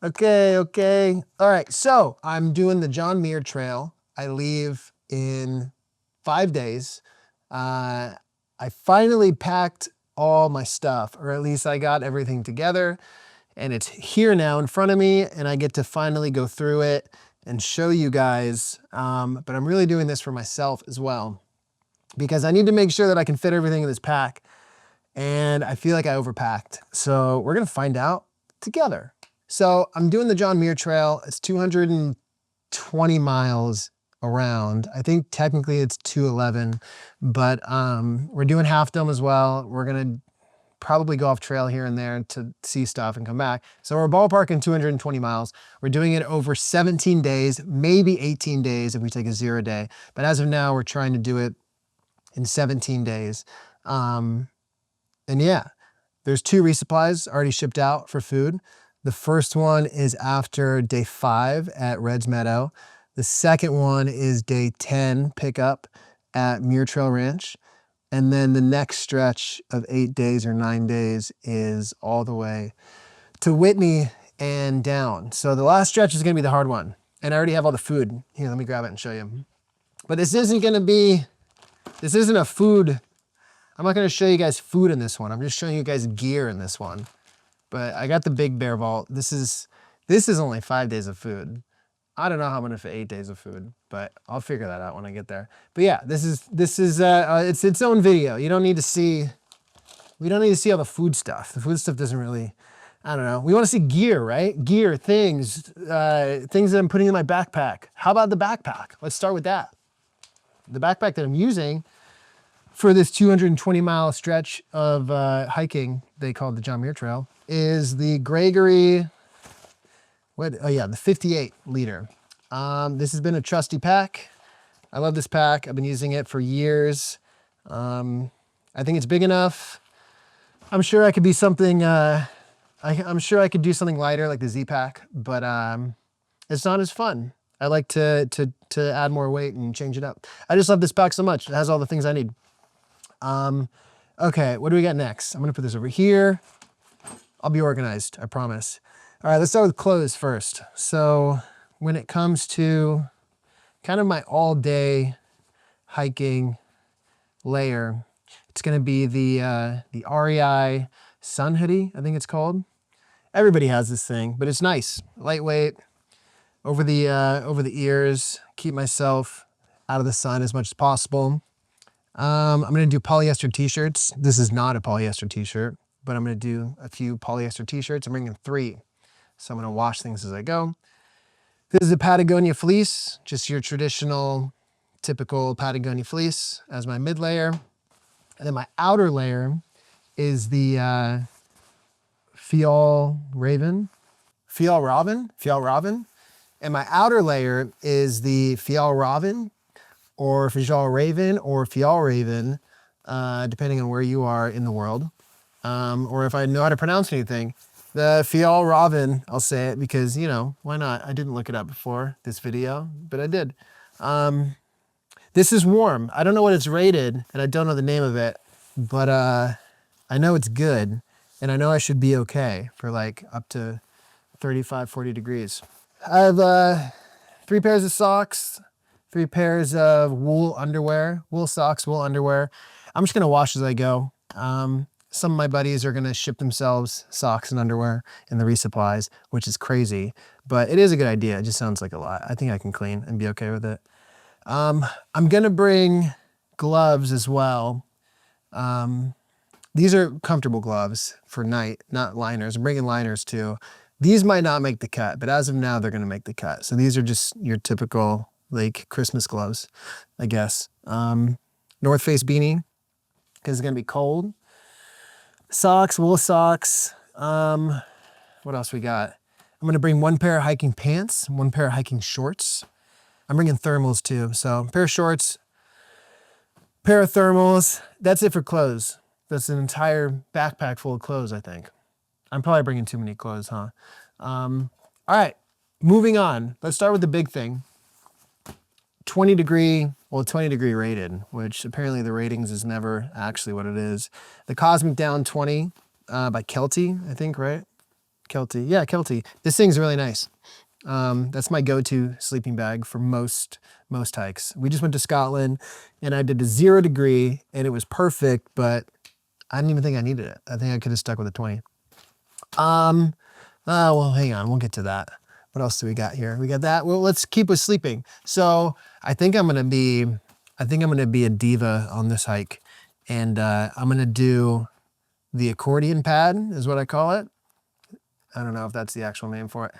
Okay. All right, so I'm doing the John Muir Trail. I leave in 5 days. I finally packed all my stuff, or at least I got everything together, and it's here now in front of me, and I get to finally go through it and show you guys. But I'm really doing this for myself as well, because I need to make sure that I can fit everything in this pack, and I feel like I overpacked. So we're gonna find out together. So I'm doing the John Muir Trail. It's 220 miles around. I think technically it's 211, but we're doing Half Dome as well. We're gonna probably go off trail here and there to see stuff and come back. So we're ballparking 220 miles. We're doing it over 17 days, maybe 18 days if we take a 0 day. But as of now, we're trying to do it in 17 days. And yeah, there's 2 resupplies already shipped out for food. The first one is after day 5 at Reds Meadow. The second one is day 10 pickup at Muir Trail Ranch. And then the next stretch of 8 days or 9 days is all the way to Whitney and down. So the last stretch is gonna be the hard one. And I already have all the food. Here, let me grab it and show you. But this isn't a food. I'm not gonna show you guys food in this one. I'm just showing you guys gear in this one. But I got the Big Bear Vault. This is only 5 days of food. I don't know how I'm gonna fit 8 days of food, but I'll figure that out when I get there. But yeah, it's its own video. We don't need to see all the food stuff. The food stuff doesn't really, I don't know. We want to see gear, right? Gear, things that I'm putting in my backpack. How about the backpack? Let's start with that. The backpack that I'm using for this 220 mile stretch of hiking they call the John Muir Trail is the Gregory, the 58 liter. This has been a trusty pack. I love this pack. I've been using it for years. I think it's big enough. I'm sure I could be something, I'm sure I could do something lighter like the Z pack, but it's not as fun. I like to add more weight and change it up. I just love this pack so much. It has all the things I need. Okay, what do we got next? I'm gonna put this over here. I'll be organized, I promise. All right, let's start with clothes first. So when it comes to kind of my all day hiking layer, it's gonna be the REI Sun Hoodie, I think it's called. Everybody has this thing, but it's nice, lightweight, over the ears, keep myself out of the sun as much as possible. I'm gonna do polyester t-shirts. This is not a polyester t-shirt, but I'm gonna do a few polyester t-shirts. I'm bringing 3, so I'm gonna wash things as I go. This is a Patagonia fleece, just your traditional, typical Patagonia fleece as my mid layer. And then my outer layer is the Fjall Raven. And my outer layer is the Fjall Raven, or Fjall Raven, or Fjall Raven, depending on where you are in the world. Or if I know how to pronounce anything. The Fjall Raven, I'll say it because, why not? I didn't look it up before this video, but I did. This is warm. I don't know what it's rated, and I don't know the name of it, but I know it's good, and I know I should be okay for like up to 35, 40 degrees. I have 3 pairs of socks, 3 pairs of wool socks, wool underwear. I'm just gonna wash as I go. Some of my buddies are gonna ship themselves socks and underwear in the resupplies, which is crazy, but it is a good idea. It just sounds like a lot. I think I can clean and be okay with it. I'm gonna bring gloves as well. These are comfortable gloves for night, not liners. I'm bringing liners too. These might not make the cut, but as of now, they're gonna make the cut. So these are just your typical like Christmas gloves, I guess. North Face beanie, because it's gonna be cold. Socks, wool socks. What else we got? I'm gonna bring 1 pair of hiking pants, 1 pair of hiking shorts. I'm bringing thermals too. So pair of shorts, pair of thermals. That's it for clothes. That's an entire backpack full of clothes, I think. I'm probably bringing too many clothes, huh? All right, moving on. Let's start with the big thing. 20 degree rated, which apparently the ratings is never actually what it is. The Cosmic Down 20 by Kelty, I think, right? Kelty. Yeah, Kelty. This thing's really nice. That's my go-to sleeping bag for most hikes. We just went to Scotland and I did a 0 degree and it was perfect, but I didn't even think I needed it. I think I could have stuck with a 20. Well, hang on, we'll get to that. What else do we got here? We got that. Well, let's keep with sleeping. So I think I'm gonna be a diva on this hike, and I'm gonna do the accordion pad, is what I call it. I don't know if that's the actual name for it.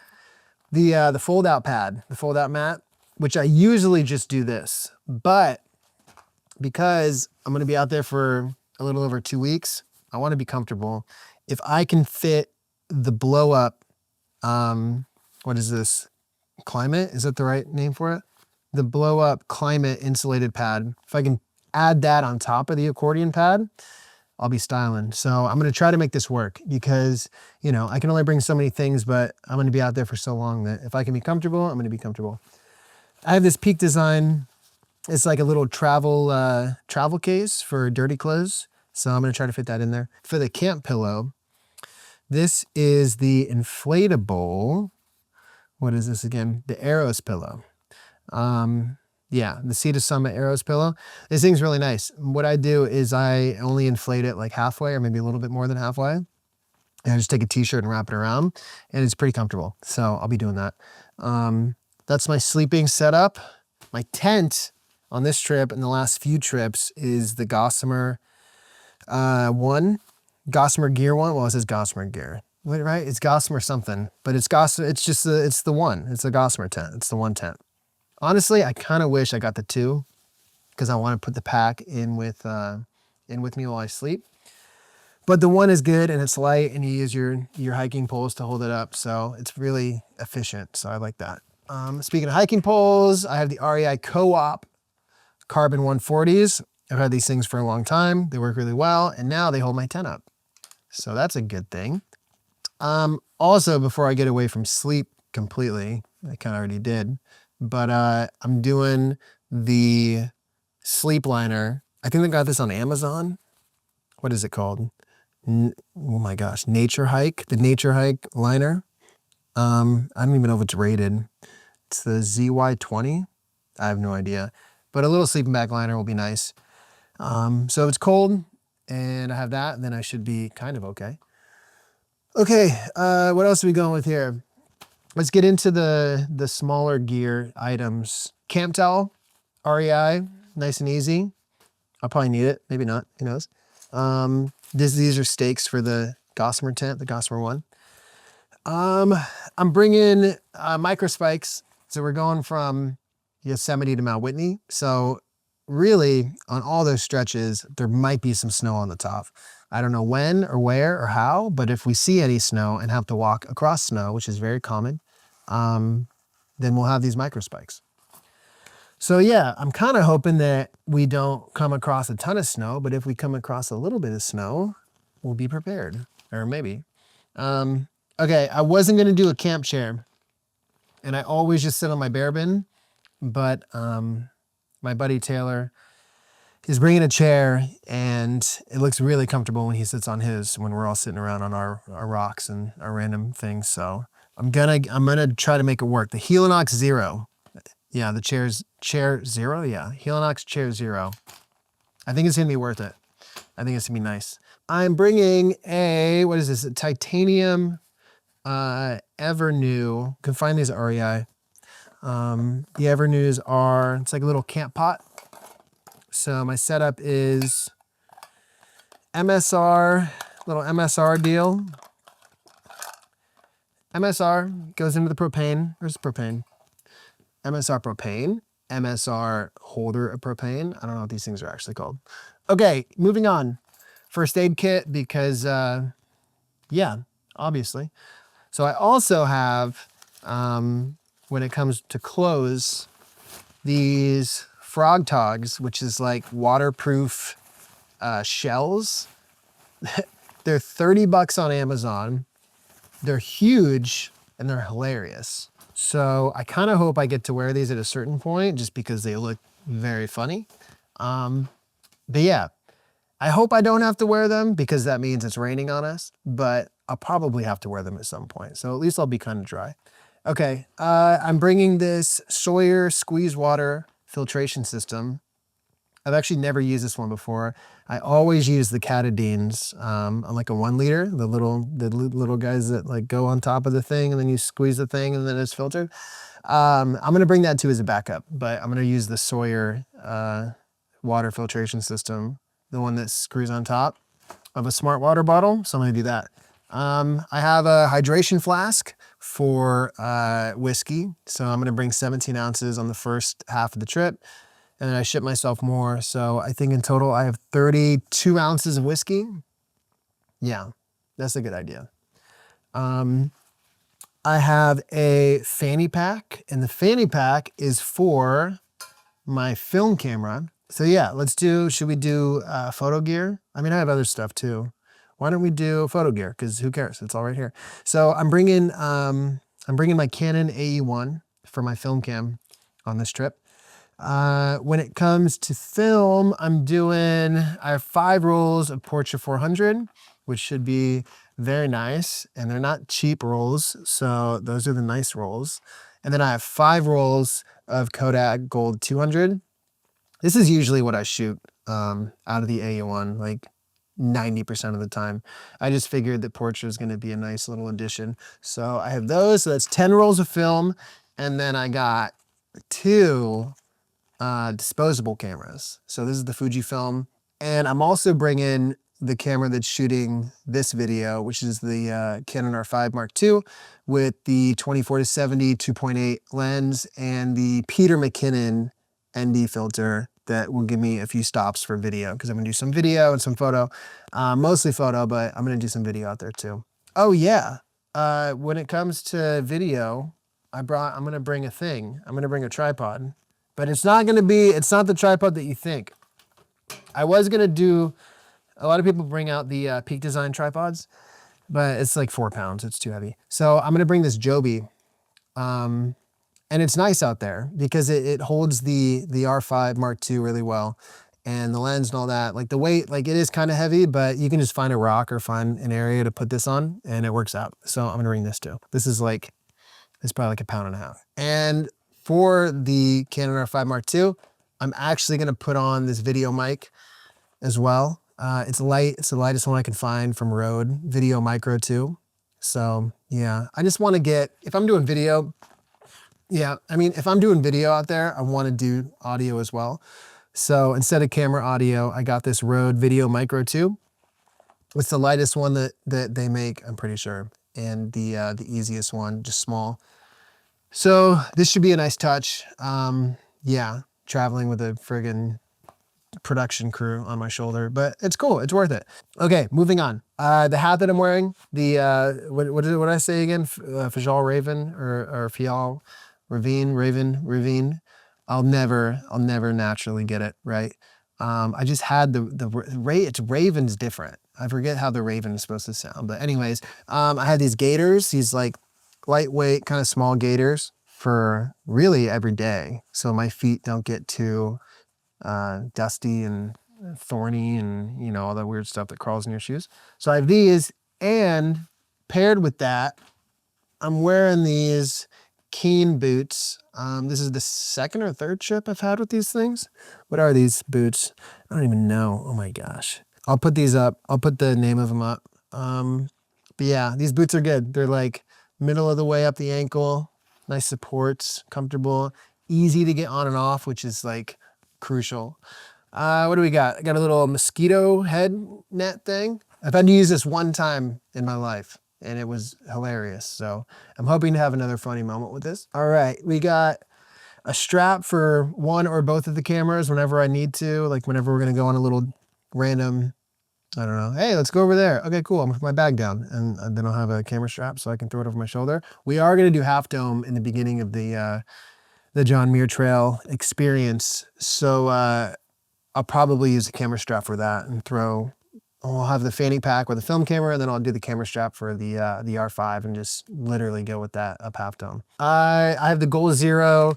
The fold-out pad, the fold-out mat, which I usually just do this, but because I'm gonna be out there for a little over 2 weeks, I want to be comfortable. If I can fit the blow-up, what is this? Climate? Is that the right name for it? The blow-up climate insulated pad. If I can add that on top of the accordion pad, I'll be styling. So I'm going to try to make this work because, you know, I can only bring so many things, but I'm going to be out there for so long that if I can be comfortable, I'm going to be comfortable. I have this Peak Design. It's like a little travel case for dirty clothes. So I'm going to try to fit that in there. For the camp pillow, this is the inflatable, what is this again? The Arrows pillow. Yeah, the Sea to Summit Arrows pillow. This thing's really nice. What I do is I only inflate it like halfway or maybe a little bit more than halfway. And I just take a t-shirt and wrap it around and it's pretty comfortable. So I'll be doing that. That's my sleeping setup. My tent on this trip and the last few trips is the Gossamer Gossamer Gear one. Well, it says Gossamer Gear. Wait, right? It's Gossamer something, but it's Gossamer. It's just it's the one. It's a Gossamer tent. It's the one tent. Honestly, I kind of wish I got the 2 because I want to put the pack in with me while I sleep. But the 1 is good and it's light and you use your hiking poles to hold it up. So it's really efficient. So I like that. Speaking of hiking poles, I have the REI Co-op Carbon 140s. I've had these things for a long time. They work really well. And now they hold my tent up. So that's a good thing. Also, before I get away from sleep completely, I kind of already did, but I'm doing the sleep liner. I think I got this on Amazon. What is it called? Oh my gosh, Nature Hike, the Nature Hike liner. I don't even know if it's rated. It's the ZY20. I have no idea, but a little sleeping bag liner will be nice. So it's cold and I have that, and then I should be kind of okay. Okay, what else are we going with here? Let's get into the smaller gear items. Camp towel, REI, nice and easy. I'll probably need it, maybe not, who knows. These are stakes for the Gossamer tent, the Gossamer one. I'm bringing micro spikes. So we're going from Yosemite to Mount Whitney. So really on all those stretches, there might be some snow on the top. I don't know when or where or how, but if we see any snow and have to walk across snow, which is very common, then we'll have these micro spikes. So yeah, I'm kind of hoping that we don't come across a ton of snow, but if we come across a little bit of snow, we'll be prepared, or maybe. Okay, I wasn't gonna do a camp chair, and I always just sit on my bear bin, but my buddy Taylor is bringing a chair, and it looks really comfortable when he sits on his, when we're all sitting around on our rocks and our random things. So I'm gonna try to make it work. The Helinox Zero. Yeah, the chair zero. Yeah, Helinox Chair Zero. I think it's gonna be worth it. I think it's gonna be nice. I'm bringing a, what is this? A titanium Evernew. You can find these at REI. The Evernews are, it's like a little camp pot. So my setup is MSR, little MSR deal. MSR goes into the propane. Where's the propane? MSR propane, MSR holder of propane. I don't know what these things are actually called. Okay, moving on. First aid kit because, yeah, obviously. So I also have, when it comes to clothes, these Frog Togs, which is like waterproof shells. They're $30 on Amazon. They're huge and they're hilarious. So I kind of hope I get to wear these at a certain point just because they look very funny. But yeah, I hope I don't have to wear them because that means it's raining on us. But I'll probably have to wear them at some point. So at least I'll be kind of dry. Okay, I'm bringing this Sawyer squeeze water filtration system. I've actually never used this one before. I always use the Catadines on like a 1 liter, the little guys that like go on top of the thing and then you squeeze the thing and then it's filtered. I'm gonna bring that too as a backup, but I'm gonna use the Sawyer water filtration system, the one that screws on top of a smart water bottle. So I'm gonna do that. I have a hydration flask for whiskey. So I'm gonna bring 17 ounces on the first half of the trip. And then I ship myself more. So I think in total I have 32 ounces of whiskey. Yeah, that's a good idea. I have a fanny pack, and the fanny pack is for my film camera. So yeah, should we do photo gear? I mean, I have other stuff too. Why don't we do photo gear? Because who cares? It's all right here. So I'm bringing my Canon AE1 for my film cam on this trip. When it comes to film, I have 5 rolls of Portra 400, which should be very nice. And they're not cheap rolls. So those are the nice rolls. And then I have 5 rolls of Kodak Gold 200. This is usually what I shoot out of the AE1, like 90% of the time. I just figured that Portra is going to be a nice little addition. So I have those. So that's 10 rolls of film. And then I got 2 disposable cameras. So this is the Fujifilm, and I'm also bringing the camera that's shooting this video, which is the Canon R5 Mark II with the 24-70 2.8 lens and the Peter McKinnon ND filter that will give me a few stops for video, because I'm gonna do some video and some photo, mostly photo, but I'm gonna do some video out there too. Oh yeah, when it comes to video, I'm gonna bring a thing. I'm gonna bring a tripod. But it's not the tripod that you think. I was gonna do, a lot of people bring out the Peak Design tripods, but it's like 4 pounds, it's too heavy. So I'm gonna bring this Joby, and it's nice out there because it holds the R5 Mark II really well. And the lens and all that, like the weight, like it is kind of heavy, but you can just find a rock or find an area to put this on and it works out. So I'm gonna bring this too. It's probably like 1.5 pounds. And for the Canon R5 Mark II, I'm actually gonna put on this video mic as well. It's light, it's the lightest one I can find from Rode, Video Micro 2. So yeah, I just wanna if I'm doing video, if I'm doing video out there, I wanna do audio as well. So instead of camera audio, I got this Rode Video Micro 2. It's the lightest one that they make, I'm pretty sure. And the easiest one, just small. So this should be a nice touch. Yeah, traveling with a friggin' production crew on my shoulder, but it's cool. It's worth it. Okay, moving on. The hat that I'm wearing, what did I say again? Fajal Raven or Fial Ravine. I'll never naturally get it right. I just had it's Raven's different. I forget how the Raven is supposed to sound, but anyways, I had these gaiters, these like lightweight, kind of small gaiters for really every day. So my feet don't get too dusty and thorny and, all that weird stuff that crawls in your shoes. So I have these, and paired with that, I'm wearing these Keen boots. This is the 2nd or 3rd trip I've had with these things. What are these boots? I don't even know. Oh my gosh. I'll put these up. I'll put the name of them up. But yeah, these boots are good. They're like middle of the way up the ankle, nice supports, comfortable, easy to get on and off, which is like crucial. What do we got? I got a little mosquito head net thing. I've had to use this one time in my life and it was hilarious. So I'm hoping to have another funny moment with this. All right, we got a strap for one or both of the cameras whenever I need to, like whenever we're gonna go on a little random, I don't know, hey, let's go over there. Okay, cool, I'm gonna put my bag down. And then I'll have a camera strap so I can throw it over my shoulder. We are gonna do Half Dome in the beginning of the John Muir Trail experience. So I'll probably use a camera strap for that and I'll have the fanny pack with a film camera, and then I'll do the camera strap for the R5 and just literally go with that up Half Dome. I have the Goal Zero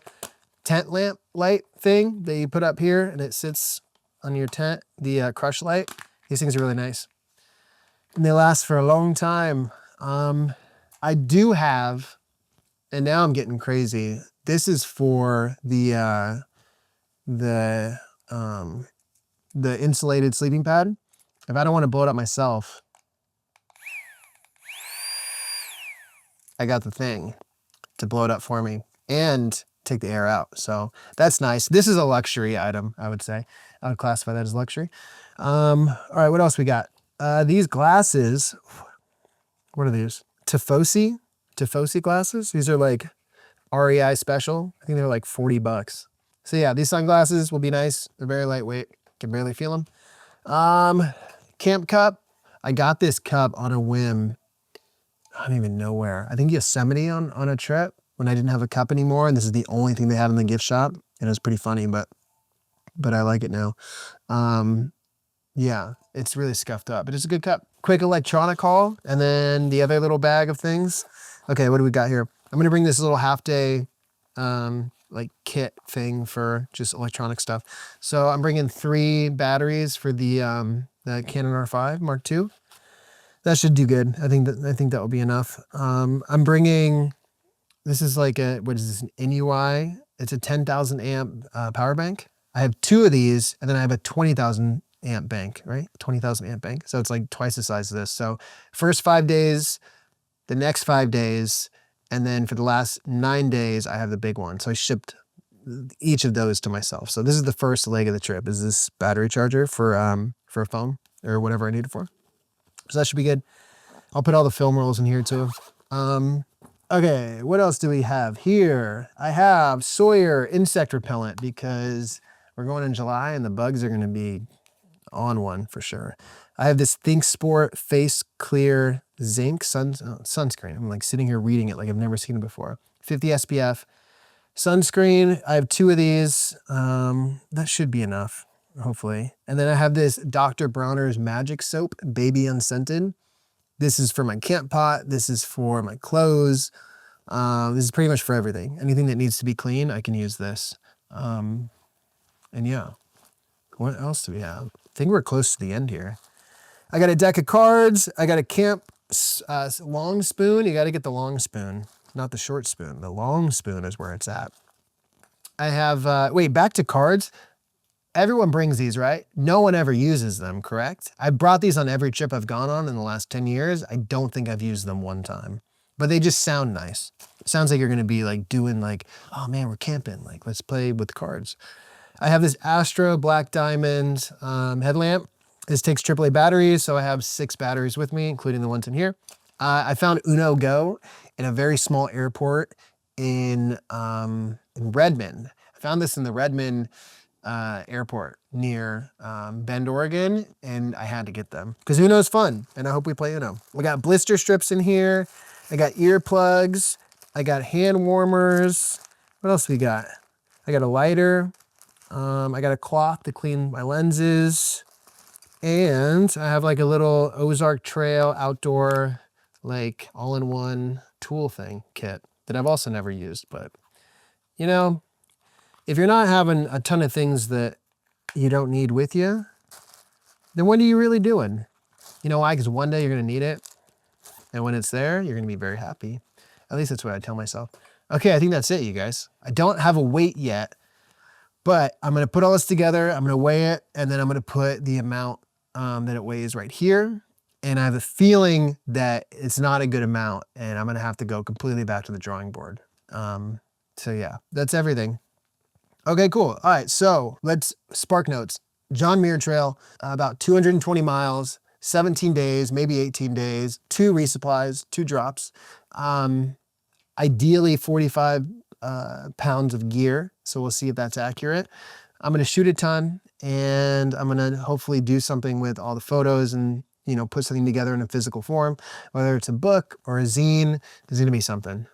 tent lamp light thing that you put up here and it sits on your tent, the crush light. These things are really nice. and they last for a long time. I do have, and now I'm getting crazy. This is for the insulated sleeping pad. If I don't want to blow it up myself, I got the thing to blow it up for me and take the air out. So that's nice. This is a luxury item, I would say. I would classify that as luxury. All right, what else we got? These glasses, what are these? Tifosi glasses. These are like REI special. I think they're like $40. So yeah, these sunglasses will be nice. They're very lightweight. Can barely feel them. Camp cup. I got this cup on a whim. I don't even know where. I think Yosemite on a trip when I didn't have a cup anymore, and this is the only thing they had in the gift shop. And it was pretty funny, but I like it now. Yeah, it's really scuffed up, but it's a good cup. Quick electronic haul, and then the other little bag of things. Okay, what do we got here? I'm gonna bring this little half day like kit thing for just electronic stuff. So I'm bringing 3 batteries for the Canon R5 Mark II. That should do good. I think that will be enough. I'm bringing, this is like what is this, an NUI? It's a 10,000 amp power bank. I have 2 of these, and then I have a 20,000 amp bank, right? 20,000 amp bank. So it's like twice the size of this. So first 5 days, the next 5 days, and then for the last 9 days, I have the big one. So I shipped each of those to myself. So this is the first leg of the trip, is this battery charger for a phone or whatever I need it for. So that should be good. I'll put all the film rolls in here too. Okay, what else do we have here? I have Sawyer insect repellent because we're going in July and the bugs are gonna be on one for sure. I have this Think Sport Face Clear Zinc sunscreen. I'm like sitting here reading it like I've never seen it before. 50 SPF. Sunscreen, I have 2 of these. That should be enough, hopefully. And then I have this Dr. Bronner's Magic Soap, Baby Unscented. This is for my camp pot. This is for my clothes. This is pretty much for everything. Anything that needs to be clean, I can use this. And yeah, what else do we have? I think we're close to the end here. I got a deck of cards. I got a camp long spoon. You got to get the long spoon, not the short spoon. The long spoon is where it's at. I have, wait, back to cards. Everyone brings these, right? No one ever uses them, correct? I brought these on every trip I've gone on in the last 10 years. I don't think I've used them one time, but they just sound nice. It sounds like you're gonna be like doing like, oh man, we're camping. Like, let's play with cards. I have this Astro Black Diamond headlamp. This takes AAA batteries, so I have 6 batteries with me, including the ones in here. I found Uno Go in a very small airport in Redmond. I found this in the Redmond airport near Bend, Oregon, and I had to get them because Uno's fun, and I hope we play Uno. We got blister strips in here. I got earplugs. I got hand warmers. What else we got? I got a lighter. I got a cloth to clean my lenses. And I have like a little Ozark Trail outdoor, like all-in-one tool thing kit that I've also never used. But, you know, if you're not having a ton of things that you don't need with you, then what are you really doing? You know why? Because one day you're going to need it. And when it's there, you're going to be very happy. At least that's what I tell myself. Okay, I think that's it, you guys. I don't have a weight yet, but I'm going to put all this together. I'm going to weigh it, and then I'm going to put the amount that it weighs right here. And I have a feeling that it's not a good amount, and I'm going to have to go completely back to the drawing board. So yeah, that's everything. Okay, cool. All right, so let's spark notes. John Muir Trail, about 220 miles, 17 days, maybe 18 days, 2 resupplies, 2 drops. Ideally 45 pounds of gear. So we'll see if that's accurate. I'm going to shoot a ton, and I'm going to hopefully do something with all the photos and, you know, put something together in a physical form, whether it's a book or a zine. There's going to be something.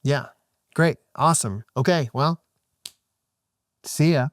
Yeah, great. Awesome. Okay, well, see ya.